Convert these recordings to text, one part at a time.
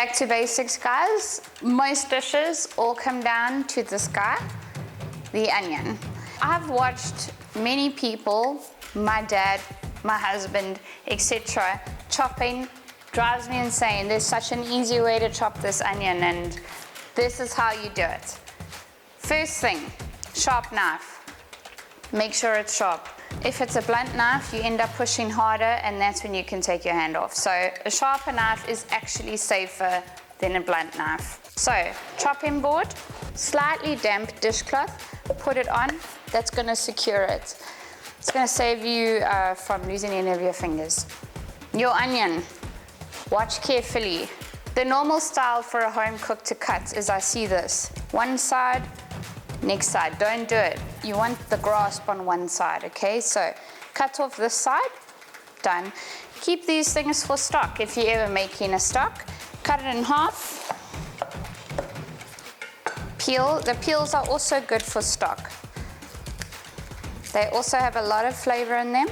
Back to basics, guys. Most dishes all come down to this guy, the onion. I've watched many people, my dad, my husband, etc., chopping. Drives me insane. There's such an easy way to chop this onion, and this is how you do it. First thing, sharp knife. Make sure it's sharp. If it's a blunt knife, you end up pushing harder, and that's when you can take your hand off. So a sharper knife is actually safer than a blunt knife. So, chopping board, slightly damp dishcloth, put it on. That's gonna secure it. It's gonna save you from losing any of your fingers. Your onion, watch carefully. The normal style for a home cook to cut is I see this. One side, next side. Don't do it. You want the grasp on one side, okay? So cut off this side, done. Keep these things for stock if you're ever making a stock. Cut it in half. Peel. The peels are also good for stock. They also have a lot of flavor in them.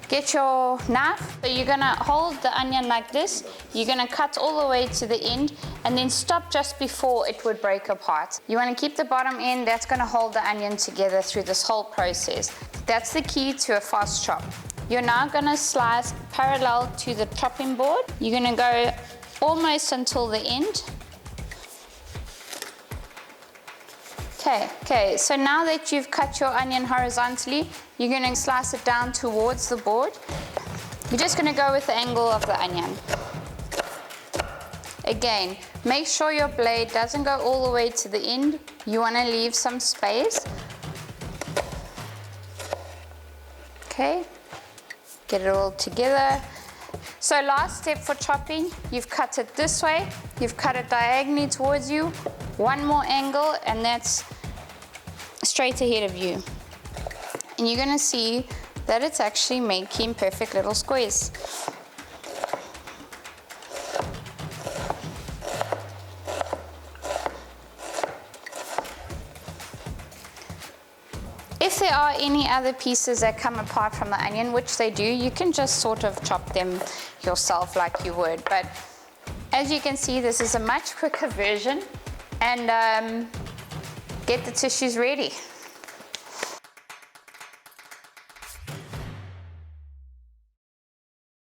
Get your knife. So you're gonna hold the onion like this. You're gonna cut all the way to the end and then stop just before it would break apart. You wanna keep the bottom end. That's gonna hold the onion together through this whole process. That's the key to a fast chop. You're now gonna slice parallel to the chopping board. You're gonna go almost until the end. Okay, so now that you've cut your onion horizontally, you're gonna slice it down towards the board. You're just gonna go with the angle of the onion. Again, make sure your blade doesn't go all the way to the end. You wanna leave some space. Okay, get it all together. So last step for chopping, you've cut it this way, you've cut it diagonally towards you, one more angle, and that's straight ahead of you. And you're gonna see that it's actually making perfect little squares. If there are any other pieces that come apart from the onion, which they do, you can just sort of chop them yourself like you would. But as you can see, this is a much quicker version, and get the tissues ready.